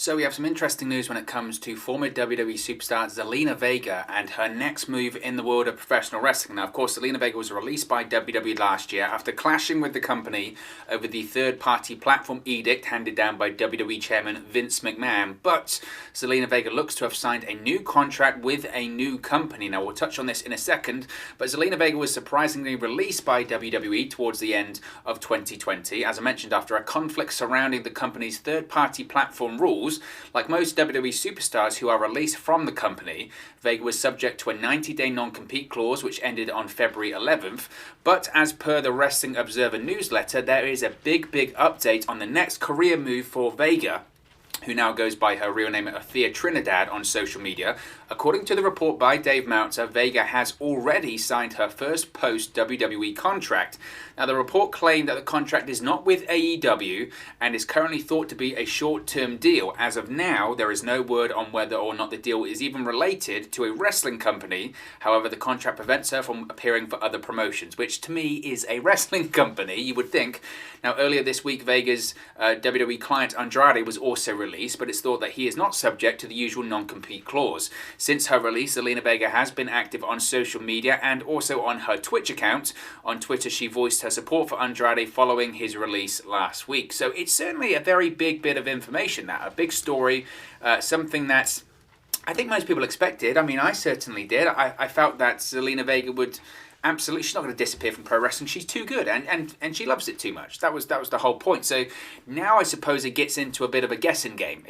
So we have some interesting news when it comes to former WWE Superstar Zelina Vega and her next move in the world of professional wrestling. Now, of course, Zelina Vega was released by WWE last year after clashing with the company over the third-party platform edict handed down by WWE Chairman Vince McMahon. But Zelina Vega looks to have signed a new contract with a new company. Now, we'll touch on this in a second, but Zelina Vega was surprisingly released by WWE towards the end of 2020, as I mentioned, after a conflict surrounding the company's third-party platform rules. Like most WWE superstars who are released from the company, Vega was subject to a 90-day non-compete clause which ended on February 11th. But as per the Wrestling Observer newsletter, there is a big update on the next career move for Vega, who now goes by her real name Thea Trinidad on social media. According to the report by Dave Meltzer, Vega has already signed her first post-WWE contract. Now, the report claimed that the contract is not with AEW and is currently thought to be a short-term deal. As of now, there is no word on whether or not the deal is even related to a wrestling company. However, the contract prevents her from appearing for other promotions, which to me is a wrestling company, you would think. Now, earlier this week, Vega's WWE client Andrade was also released, but it's thought that he is not subject to the usual non-compete clause. Since her release, Zelina Vega has been active on social media and also on her Twitch account. On Twitter, she voiced her support for Andrade following his release last week. So it's certainly a very big bit of information, that a big story, something that's I think most people expected. I mean, I certainly did. I felt that Zelina Vega would absolutely, she's not going to disappear from pro wrestling. She's too good, and she loves it too much. That was the whole point. So now I suppose it gets into a bit of a guessing game.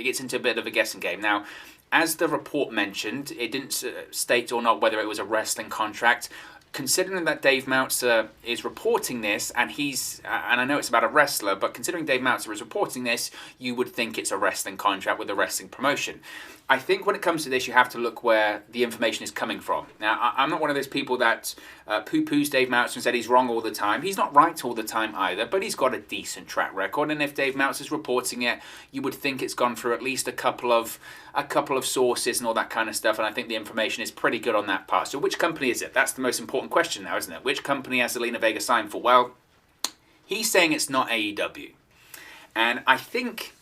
Now, as the report mentioned, it didn't state or not whether it was a wrestling contract. Considering that Dave Meltzer is reporting this, and I know it's about a wrestler, but considering Dave Meltzer is reporting this, you would think it's a wrestling contract with a wrestling promotion. I think when it comes to this, you have to look where the information is coming from. Now, I'm not one of those people that poo-poos Dave Meltzer and said he's wrong all the time. He's not right all the time either, but he's got a decent track record. And if Dave Meltzer's reporting it, you would think it's gone through at least a couple of sources and all that kind of stuff. And I think the information is pretty good on that part. So which company is it? That's the most important question now, isn't it? Which company has Zelina Vega signed for? Well, he's saying it's not AEW. And I think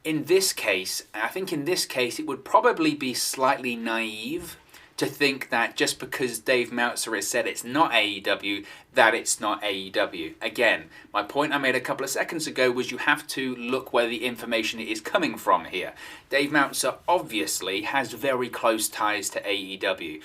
in this case, it would probably be slightly naive to think that just because Dave Meltzer has said it's not AEW, that it's not AEW. Again, my point I made a couple of seconds ago was you have to look where the information is coming from here. Dave Meltzer obviously has very close ties to AEW.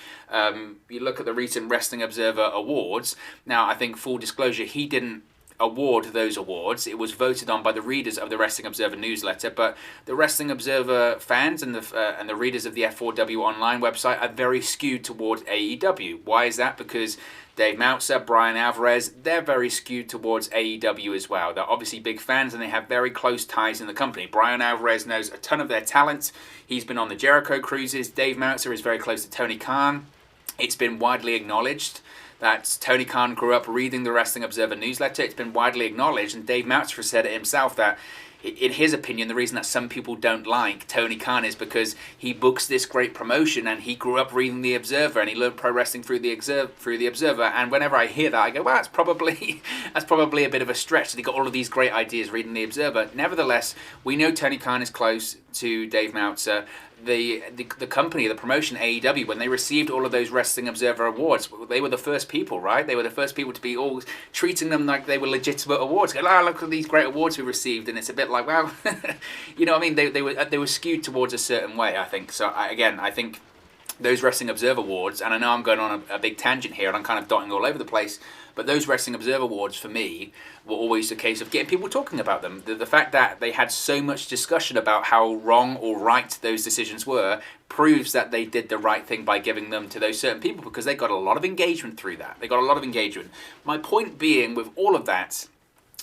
You look at the recent Wrestling Observer Awards. Now, I think, full disclosure, he didn't award those awards. It was voted on by the readers of the Wrestling Observer newsletter, but the Wrestling Observer fans and the readers of the F4W online website are very skewed towards AEW. Why is that? Because Dave Meltzer, Brian Alvarez, they're very skewed towards AEW as well. They're obviously big fans and they have very close ties in the company. Brian Alvarez knows a ton of their talent. He's been on the Jericho cruises. Dave Meltzer is very close to Tony Khan. It's been widely acknowledged that Tony Khan grew up reading the Wrestling Observer newsletter. It's been widely acknowledged, and Dave Meltzer said it himself that, in his opinion, the reason that some people don't like Tony Khan is because he books this great promotion and he grew up reading the Observer and he learned pro wrestling through the Observer. And whenever I hear that, I go, well, that's probably a bit of a stretch. He got all of these great ideas reading the Observer. Nevertheless, we know Tony Khan is close to Dave Meltzer. The company, the promotion AEW, when they received all of those Wrestling Observer awards, they were the first people, right? They were the first people to be all treating them like they were legitimate awards. Go, look at these great awards we received, and it's a bit like, well, you know what I mean? They were skewed towards a certain way, I think. So I think those Wrestling Observer awards, and I know I'm going on a big tangent here, and I'm kind of dotting all over the place, but those Wrestling Observer awards for me were always a case of getting people talking about them. The fact that they had so much discussion about how wrong or right those decisions were proves that they did the right thing by giving them to those certain people, because they got a lot of engagement through that. My point being with all of that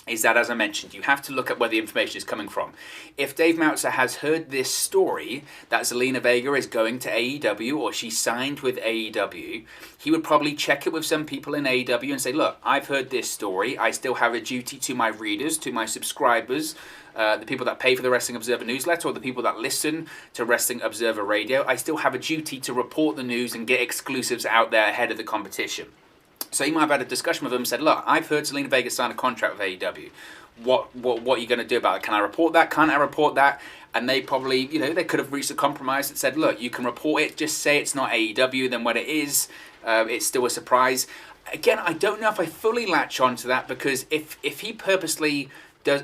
is that, as I mentioned, you have to look at where the information is coming from. If Dave Meltzer has heard this story that Zelina Vega is going to AEW or she signed with AEW, he would probably check it with some people in AEW and say, look, I've heard this story. I still have a duty to my readers, to my subscribers, the people that pay for the Wrestling Observer newsletter or the people that listen to Wrestling Observer Radio. I still have a duty to report the news and get exclusives out there ahead of the competition. So he might have had a discussion with them and said, look, I've heard Zelina Vega sign a contract with AEW. What are you going to do about it? Can I report that? Can't I report that? and they probably, they could have reached a compromise that said, look, you can report it, just say it's not AEW, then when it is, it's still a surprise. Again, I don't know if I fully latch on to that, because if he purposely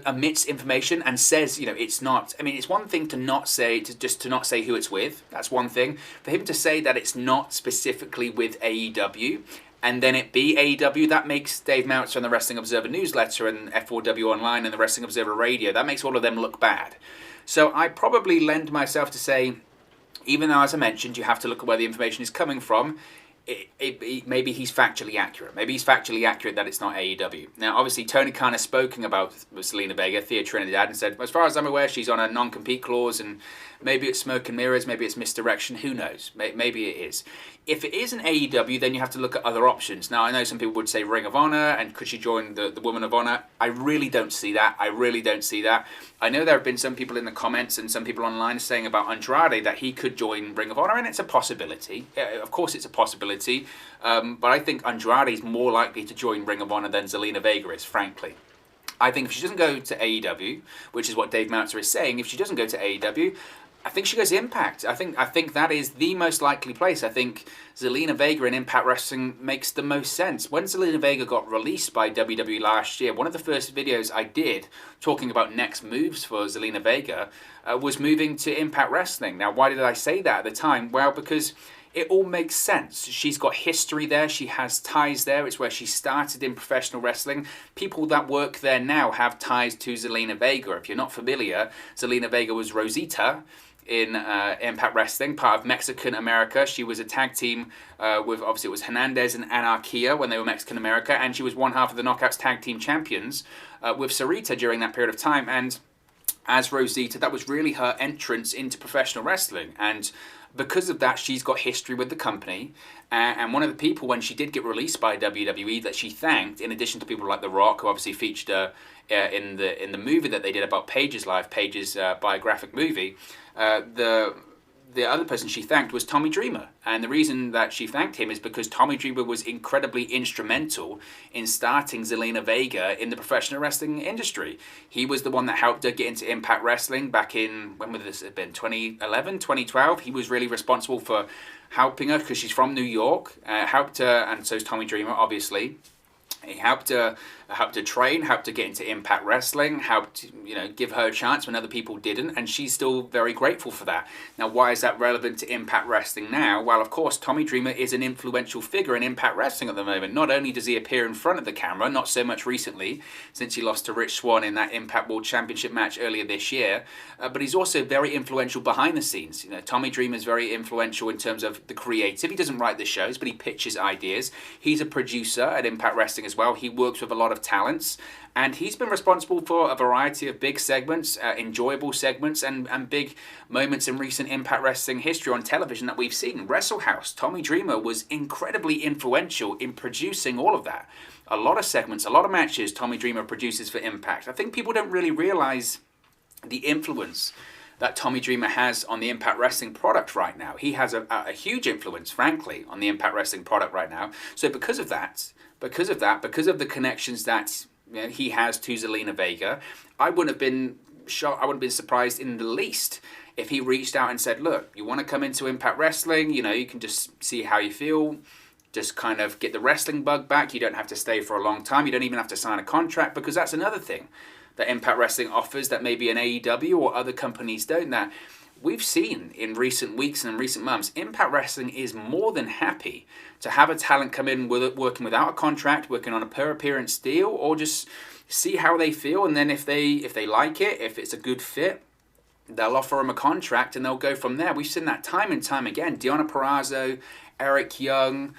omits information and says, it's not. I mean, it's one thing to not say, to not say who it's with. That's one thing. For him to say that it's not specifically with AEW, and then it be AEW, that makes Dave Meltzer and the Wrestling Observer newsletter and F4W Online and the Wrestling Observer radio, that makes all of them look bad. So I probably lend myself to say, even though, as I mentioned, you have to look at where the information is coming from, maybe he's factually accurate. Maybe he's factually accurate that it's not AEW. Now, obviously, Tony Khan has spoken about Zelina Vega, Thea Trinidad, and said, as far as I'm aware, she's on a non-compete clause, and maybe it's smoke and mirrors, maybe it's misdirection, who knows? Maybe it is. If it is an AEW, then you have to look at other options. Now, I know some people would say Ring of Honor, and could she join the Women of Honor? I really don't see that. I know there have been some people in the comments and some people online saying about Andrade that he could join Ring of Honor, and it's a possibility. Of course it's a possibility, but I think Andrade is more likely to join Ring of Honor than Zelina Vega is, frankly. I think if she doesn't go to AEW, which is what Dave Meltzer is saying, if she doesn't go to AEW, I think she goes to Impact. I think that is the most likely place. I think Zelina Vega in Impact Wrestling makes the most sense. When Zelina Vega got released by WWE last year, one of the first videos I did talking about next moves for Zelina Vega was moving to Impact Wrestling. Now, why did I say that at the time? Well, because it all makes sense. She's got history there. She has ties there. It's where she started in professional wrestling. People that work there now have ties to Zelina Vega. If you're not familiar, Zelina Vega was Rosita in Impact Wrestling, part of Mexican America. She was a tag team with, obviously it was Hernandez and Anarquia when they were Mexican America, and she was one half of the Knockouts tag team champions with Sarita during that period of time. And as Rosita, that was really her entrance into professional wrestling, and because of that, she's got history with the company. And one of the people, when she did get released by WWE, that she thanked, in addition to people like The Rock, who obviously featured in the movie that they did about Paige's life, Paige's biographic movie, the other person she thanked was Tommy Dreamer. And the reason that she thanked him is because Tommy Dreamer was incredibly instrumental in starting Zelina Vega in the professional wrestling industry. He was the one that helped her get into Impact Wrestling back in, when would this have been, 2011, 2012? He was really responsible for helping her because she's from New York, helped her, and so is Tommy Dreamer, obviously. He helped her train, helped her get into Impact Wrestling, helped give her a chance when other people didn't, and she's still very grateful for that. Now, why is that relevant to Impact Wrestling now? Well, of course, Tommy Dreamer is an influential figure in Impact Wrestling at the moment. Not only does he appear in front of the camera, not so much recently, since he lost to Rich Swann in that Impact World Championship match earlier this year, but he's also very influential behind the scenes. Tommy Dreamer is very influential in terms of the creative. He doesn't write the shows, but he pitches ideas. He's a producer at Impact Wrestling as well. He works with a lot of talents, and he's been responsible for a variety of big segments, enjoyable segments, and big moments in recent Impact Wrestling history on television that we've seen. Wrestle House, Tommy Dreamer was incredibly influential in producing all of that. A lot of segments, a lot of matches Tommy Dreamer produces for Impact. I think people don't really realize the influence that Tommy Dreamer has on the Impact Wrestling product right now. He has a huge influence, frankly, on the Impact Wrestling product right now. So because of the connections that he has to Zelina Vega, I wouldn't have been shocked, I wouldn't have been surprised in the least if he reached out and said, look, you want to come into Impact Wrestling, you can just see how you feel, just kind of get the wrestling bug back. You don't have to stay for a long time. You don't even have to sign a contract, because that's another thing that Impact Wrestling offers that maybe an AEW or other companies don't. That we've seen in recent weeks and in recent months, Impact Wrestling is more than happy to have a talent come in working without a contract, working on a per appearance deal, or just see how they feel, and then if they like it, if it's a good fit, they'll offer them a contract and they'll go from there. We've seen that time and time again. Deonna Purrazzo, Eric Young,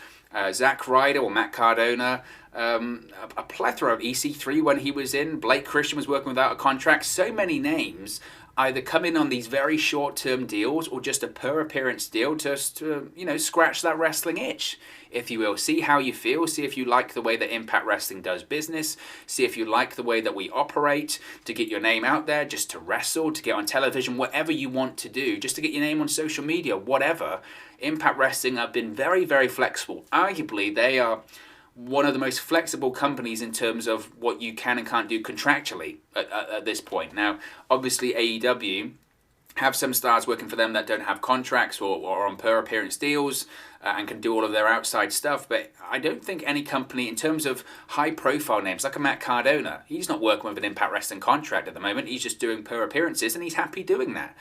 Zack Ryder or Matt Cardona, a plethora of EC3 when he was in. Blake Christian was working without a contract. So many names either come in on these very short-term deals or just a per-appearance deal just to, scratch that wrestling itch, if you will. See how you feel. See if you like the way that Impact Wrestling does business. See if you like the way that we operate, to get your name out there, just to wrestle, to get on television, whatever you want to do, just to get your name on social media, whatever. Impact Wrestling have been very, very flexible. Arguably, they are one of the most flexible companies in terms of what you can and can't do contractually at this point. Now, obviously AEW have some stars working for them that don't have contracts or on per appearance deals and can do all of their outside stuff. But I don't think any company, in terms of high profile names, like a Matt Cardona, he's not working with an Impact Wrestling contract at the moment. He's just doing per appearances and he's happy doing that.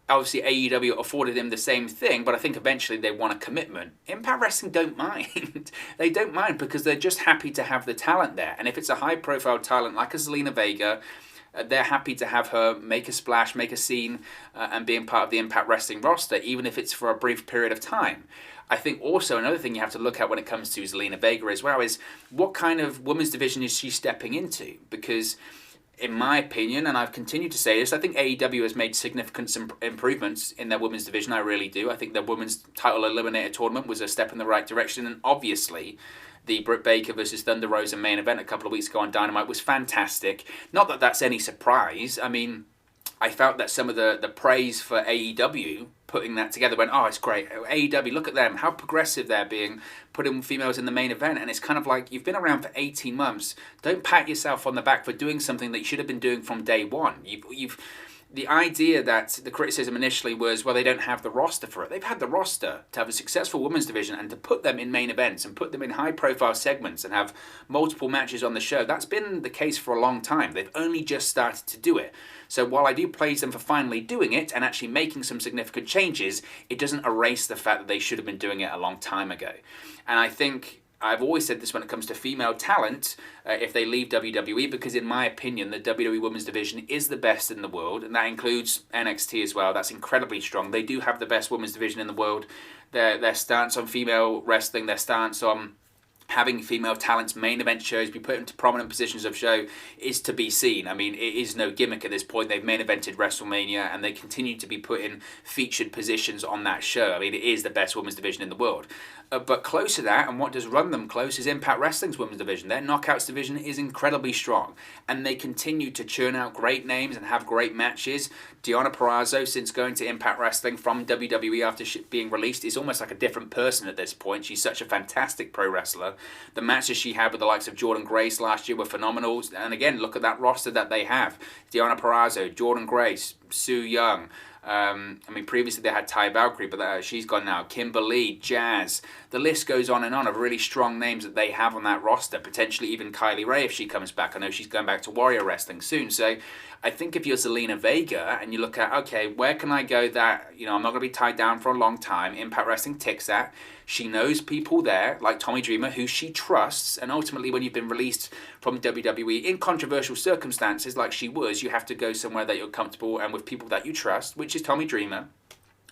Obviously, AEW afforded him the same thing, but I think eventually they want a commitment. Impact Wrestling don't mind. They don't mind because they're just happy to have the talent there. And if it's a high profile talent like a Zelina Vega, they're happy to have her make a splash, make a scene, and being part of the Impact Wrestling roster, even if it's for a brief period of time. I think also another thing you have to look at when it comes to Zelina Vega as well is what kind of women's division is she stepping into? Because in my opinion, and I've continued to say this, I think AEW has made significant improvements in their women's division. I really do. I think their women's title eliminator tournament was a step in the right direction, and obviously the Britt Baker versus Thunder Rosa main event a couple of weeks ago on Dynamite was fantastic. Not that that's any surprise. I mean, I felt that some of the praise for AEW putting that together went, oh, it's great. AEW, look at them, how progressive they're being, putting females in the main event. And it's kind of like, you've been around for 18 months. Don't pat yourself on the back for doing something that you should have been doing from day one. The idea that the criticism initially was, well, they don't have the roster for it. They've had the roster to have a successful women's division and to put them in main events and put them in high-profile segments and have multiple matches on the show. That's been the case for a long time. They've only just started to do it. So while I do praise them for finally doing it and actually making some significant changes, it doesn't erase the fact that they should have been doing it a long time ago. And I think I've always said this when it comes to female talent, if they leave WWE, because in my opinion, the WWE Women's Division is the best in the world, and that includes NXT as well. That's incredibly strong. They do have the best women's division in the world. Their stance on female wrestling, their stance on having female talents main event shows be put into prominent positions of show is to be seen. I mean, it is no gimmick at this point. They've main evented WrestleMania and they continue to be put in featured positions on that show. I mean, it is the best women's division in the world. But close to that, and what does run them close, is Impact Wrestling's women's division. Their Knockouts division is incredibly strong, and they continue to churn out great names and have great matches. Deonna Purrazzo, since going to Impact Wrestling from WWE after being released, is almost like a different person at this point. She's such a fantastic pro wrestler. The matches she had with the likes of Jordynne Grace last year were phenomenal. And again, look at that roster that they have. Deonna Purrazzo, Jordynne Grace, Su Yung. I mean, previously they had Ty Valkyrie, but she's gone now. Kimberly, Jazz. The list goes on and on of really strong names that they have on that roster. Potentially even Kylie Ray if she comes back. I know she's going back to Warrior Wrestling soon. So I think if you're Zelina Vega and you look at, okay, where can I go that, I'm not going to be tied down for a long time. Impact Wrestling ticks that. She knows people there, like Tommy Dreamer, who she trusts. And ultimately, when you've been released from WWE in controversial circumstances like she was, you have to go somewhere that you're comfortable and with people that you trust, which is Tommy Dreamer.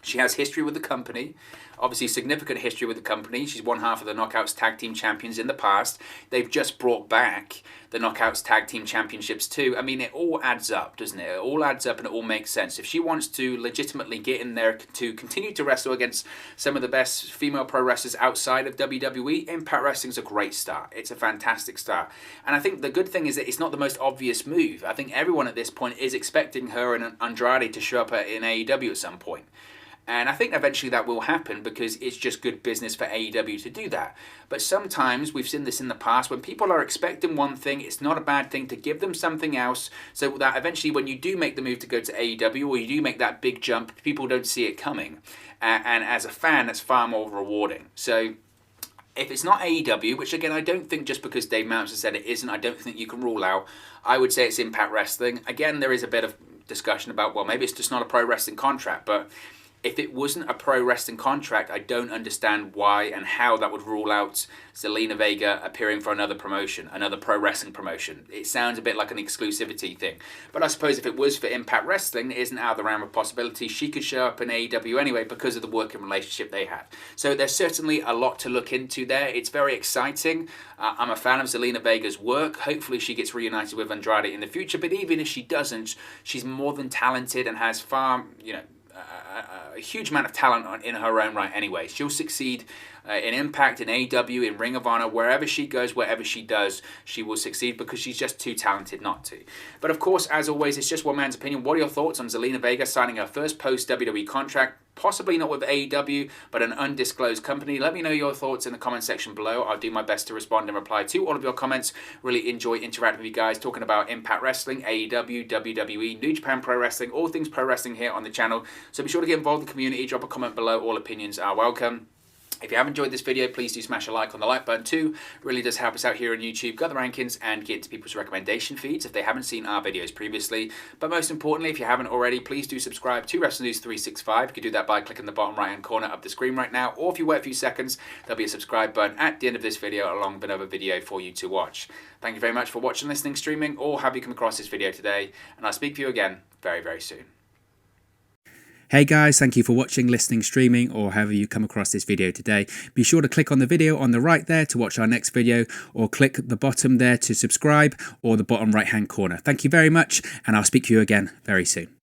She has history with the company, obviously significant history with the company. She's one half of the Knockouts Tag Team Champions in the past. They've just brought back the Knockouts Tag Team Championships too. I mean, it all adds up, doesn't it? It all adds up and it all makes sense. If she wants to legitimately get in there to continue to wrestle against some of the best female pro wrestlers outside of WWE, Impact Wrestling's a great start. It's a fantastic start. And I think the good thing is that it's not the most obvious move. I think everyone at this point is expecting her and Andrade to show up in AEW at some point. And I think eventually that will happen because it's just good business for AEW to do that. But sometimes, we've seen this in the past, when people are expecting one thing, it's not a bad thing to give them something else so that eventually when you do make the move to go to AEW or you do make that big jump, people don't see it coming. And as a fan, that's far more rewarding. So if it's not AEW, which again, I don't think just because Dave Meltzer said it isn't, I don't think you can rule out. I would say it's Impact Wrestling. Again, there is a bit of discussion about, well, maybe it's just not a pro wrestling contract, but if it wasn't a pro wrestling contract, I don't understand why and how that would rule out Zelina Vega appearing for another promotion, another pro wrestling promotion. It sounds a bit like an exclusivity thing. But I suppose if it was for Impact Wrestling, it isn't out of the realm of possibility. She could show up in AEW anyway because of the working relationship they have. So there's certainly a lot to look into there. It's very exciting. I'm a fan of Zelina Vega's work. Hopefully she gets reunited with Andrade in the future. But even if she doesn't, she's more than talented and has far, a huge amount of talent in her own right anyway. She'll succeed in Impact, in AEW, in Ring of Honor, wherever she goes, whatever she does, she will succeed because she's just too talented not to. But of course, as always, it's just one man's opinion. What are your thoughts on Zelina Vega signing her first post-WWE contract? possibly not with AEW, but an undisclosed company. Let me know your thoughts in the comment section below. I'll do my best to respond and reply to all of your comments. Really enjoy interacting with you guys, talking about Impact Wrestling, AEW, WWE, New Japan Pro Wrestling, all things pro wrestling here on the channel. So be sure to get involved in the community, drop a comment below. All opinions are welcome. If you have enjoyed this video, please do smash a like on the like button too. It really does help us out here on YouTube, get the rankings, and get into people's recommendation feeds if they haven't seen our videos previously. But most importantly, if you haven't already, please do subscribe to Wrestling News 365. You can do that by clicking the bottom right-hand corner of the screen right now, or if you wait a few seconds, there'll be a subscribe button at the end of this video along with another video for you to watch. Thank you very much for watching, listening, streaming, or have you come across this video today, and I'll speak to you again very, very soon. Hey guys, thank you for watching, listening, streaming, or however you come across this video today. Be sure to click on the video on the right there to watch our next video, or click the bottom there to subscribe, or the bottom right hand corner. Thank you very much, and I'll speak to you again very soon.